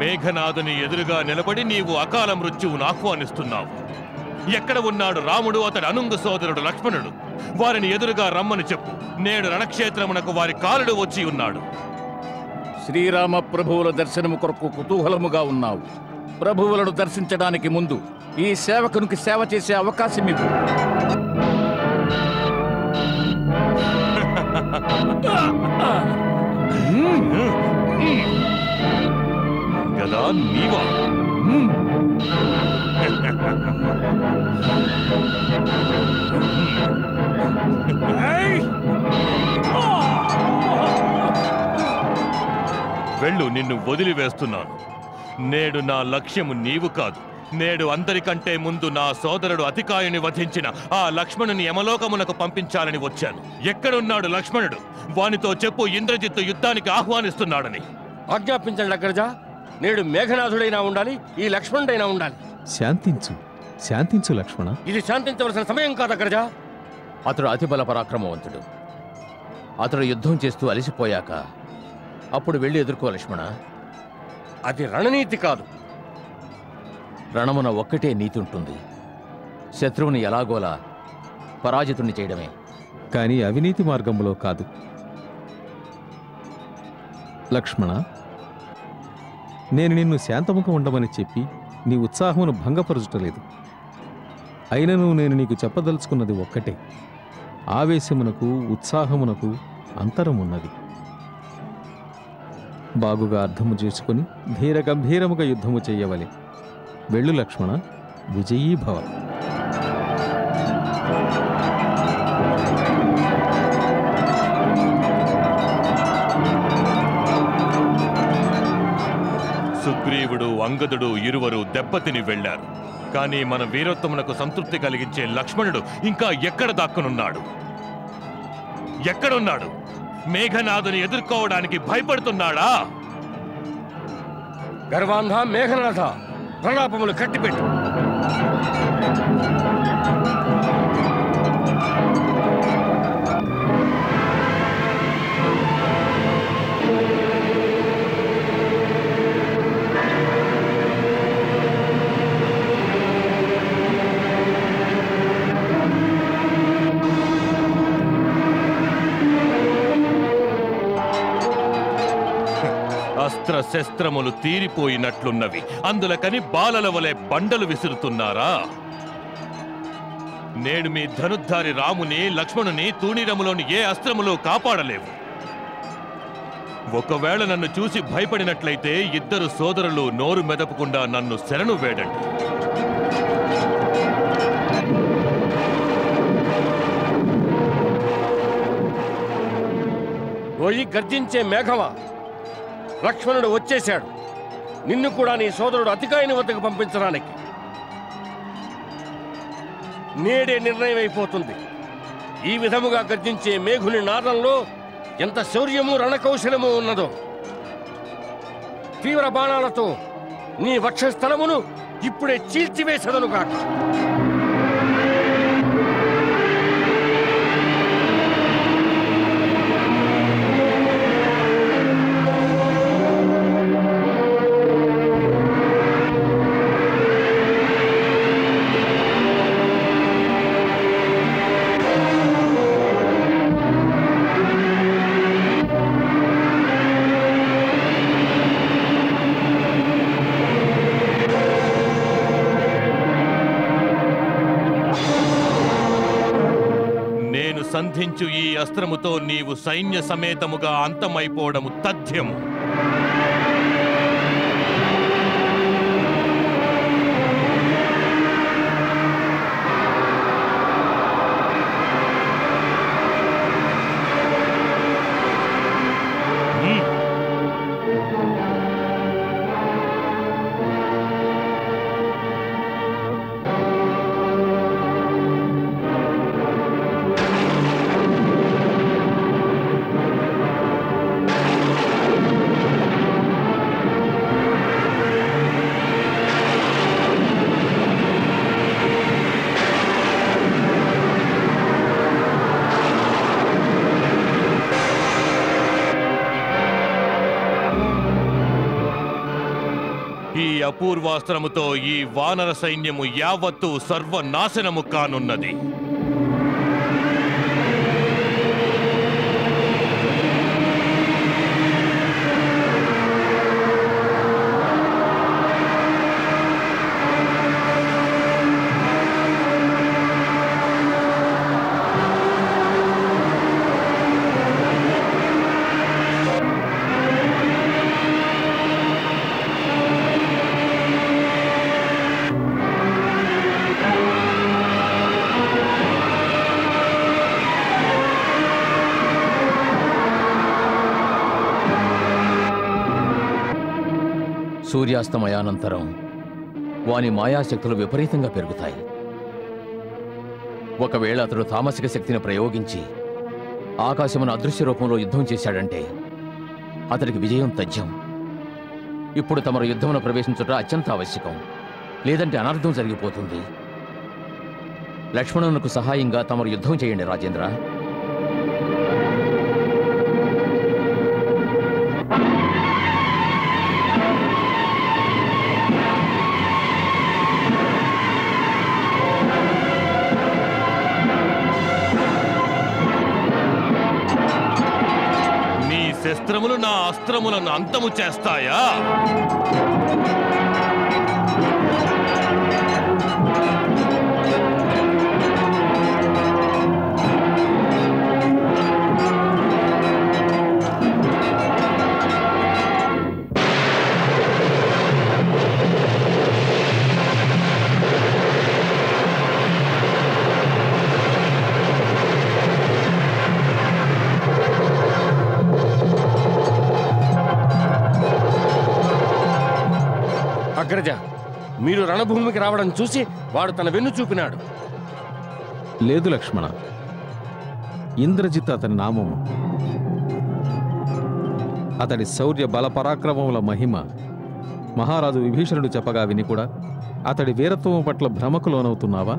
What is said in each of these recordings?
మేఘనాథుని ఎదురుగా నిలబడి నీవు అకాల మృత్యువును ఆహ్వానిస్తున్నావు. ఎక్కడ ఉన్నాడు రాముడు, అతడి అనుంగు సోదరుడు లక్ష్మణుడు? వారిని ఎదురుగా రమ్మని చెప్పు. నేడు రణక్షేత్రమునకు వారి కాలుడు వచ్చి ఉన్నాడు. శ్రీరామ ప్రభువుల దర్శనము కొరకు కుతూహలముగా ఉన్నావు. ప్రభువులను దర్శించడానికి ముందు ఈ సేవకునికి సేవ చేసే అవకాశం ఇవ్వు. గదా నీవా? వెళ్ళు, నిన్ను వదిలివేస్తున్నాను. నేడు నా లక్ష్యము నీవు కాదు. నేడు అందరికంటే ముందు నా సోదరుడు అతికాయుని వధించిన ఆ లక్ష్మణుని యమలోకమునకు పంపించాలని వచ్చాను. ఎక్కడున్నాడు లక్ష్మణుడు? వానితో చెప్పు, ఇంద్రజిత్తు యుద్ధానికి ఆహ్వానిస్తున్నాడని. ఆజ్ఞాపించండి అగ్రజ. నేడు మేఘనాథుడైనా ఉండాలి, ఈ లక్ష్మణుడైనా ఉండాలి. శాంతించు, శాంతించు లక్ష్మణ. ఇది శాంతించవలసిన సమయం కాదు అగ్రజ. అతడు అతిబల పరాక్రమవంతుడు. అతడు యుద్ధం చేస్తూ అలసిపోయాక అప్పుడు వెళ్ళి ఎదుర్కో లక్ష్మణ. అది రణనీతి కాదు. రణమున ఒక్కటే నీతి ఉంటుంది, శత్రువుని ఎలాగోలా పరాజితుణ్ణి చేయడమే. కానీ అవినీతి మార్గంలో కాదు. లక్ష్మణ, నేను నిన్ను శాంతముగా ఉండమని చెప్పి నీ ఉత్సాహమును భంగపరచుటలేదు. అయినను నేను నీకు చెప్పదలుచుకున్నది ఒక్కటే. ఆవేశమునకు ఉత్సాహమునకు అంతరమున్నది. బాగుగా అర్థము చేసుకుని ధీర గంభీరముగా యుద్ధము చెయ్యవలే. వెళ్ళు లక్ష్మణ, విజయీభవ. సుగ్రీవుడు, అంగదుడు ఇరువరు దెబ్బతిని వెళ్లారు. కానీ మన వీరత్వమునకు సంతృప్తి కలిగించే లక్ష్మణుడు ఇంకా ఎక్కడ దాక్కునున్నాడు? ఎక్కడున్నాడు? మేఘనాథుని ఎదుర్కోవడానికి భయపడుతున్నాడా? గర్వాంధ మేఘనాథ, ప్రలాపములు కట్టిపెట్టు. అస్త్ర శస్త్రములు తీరిపోయినట్లున్నవి. అందులకని బాలల వలె బండలు విసురుతున్నారా? నేడు మీ ధనుద్ధారి రాముని, లక్ష్మణుని తూణీరములోని ఏ అస్త్రములు కాపాడలేవు. ఒకవేళ నన్ను చూసి భయపడినట్లయితే ఇద్దరు సోదరులు నోరు మెదపకుండా నన్ను శరణు వేడండి. ఓయి గర్జించే మేఘమా, లక్ష్మణుడు వచ్చేశాడు. నిన్ను కూడా నీ సోదరుడు అతికాయుని వద్దకు పంపించడానికి నేడే నిర్ణయం అయిపోతుంది. ఈ విధముగా గర్జించే మేఘుని నాదంలో ఎంత శౌర్యము రణకౌశలము ఉన్నదో. తీవ్ర బాణాలతో నీ వక్షస్థలమును ఇప్పుడే చీల్చివేసదనుగాక. సంధించు ఈ అస్త్రముతో నీవు సైన్య సమేతముగా అంతమైపోవడము తథ్యము. అపూర్వాస్త్రముతో ఈ వానర సైన్యము యావత్తు సర్వనాశనము కానున్నది. సూర్యాస్తమయానంతరం వాని మాయాశక్తులు విపరీతంగా పెరుగుతాయి. ఒకవేళ అతడు తామసిక శక్తిని ప్రయోగించి ఆకాశమును అదృశ్య రూపంలో యుద్ధం చేశాడంటే అతడికి విజయం తథ్యం. ఇప్పుడు తమరు యుద్ధమును ప్రవేశించుట అత్యంత ఆవశ్యకం, లేదంటే అనర్థం జరిగిపోతుంది. లక్ష్మణునకు సహాయంగా తమరు యుద్ధం చేయండి రాజేంద్ర. శస్త్రములు నా అస్త్రములను అంతము చేస్తాయా? అగ్రజ, మీరు రణభూమికి రావడం చూసి వాడు తన వెన్ను చూపినాడు. లేదు లక్ష్మణ, ఇంద్రజిత్ అతని నామము. అతడి శౌర్య బల పరాక్రమముల మహిమ మహారాజు విభీషణుడు చెప్పగా విని కూడా అతడి వీరత్వము పట్ల భ్రమకు లోనవుతున్నావా?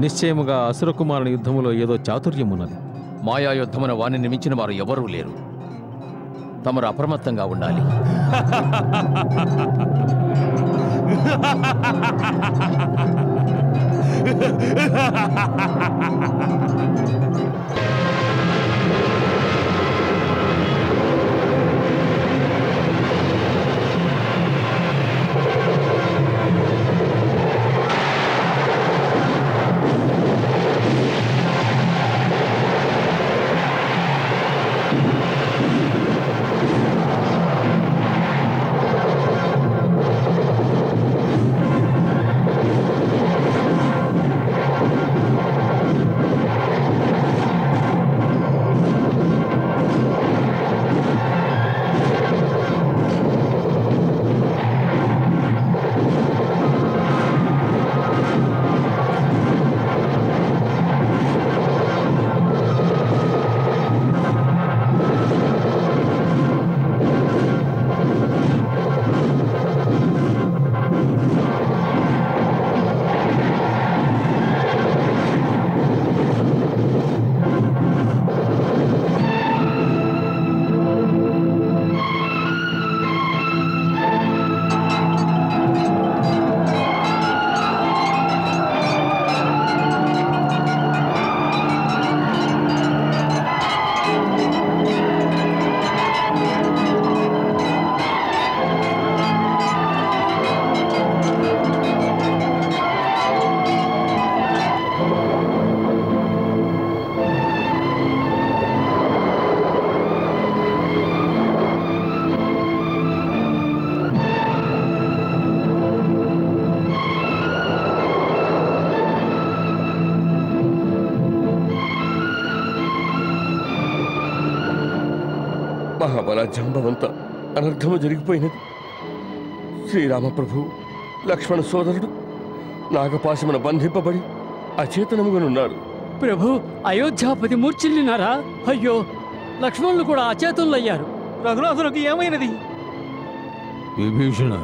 నిశ్చయముగా అసురకుమారుని యుద్ధములో ఏదో చాతుర్యమున్నది. మాయాయుద్ధమున వాణ్ణి మించిన వారు ఎవరూ లేరు. తమరు అప్రమత్తంగా ఉండాలి. మహాబల జాంబవంత అనర్థము జరిగిపోయినది. శ్రీరామప్రభు లక్ష్మణ సోదరుడు నాగపాశమున బంధింపబడి అచేతనముగానున్నారు. ప్రభు, అయోధ్యాపతి మూర్ఛిల్లినారా? అయ్యో, లక్ష్మణులు కూడా అచేతులయ్యారు. రఘునాథులకు ఏమైనది? విభీషణ,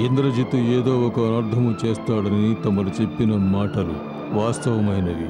ఇంద్రజిత్తు ఏదో ఒక అనర్థము చేస్తాడని తమరు చెప్పిన మాటలు వాస్తవమైనవి.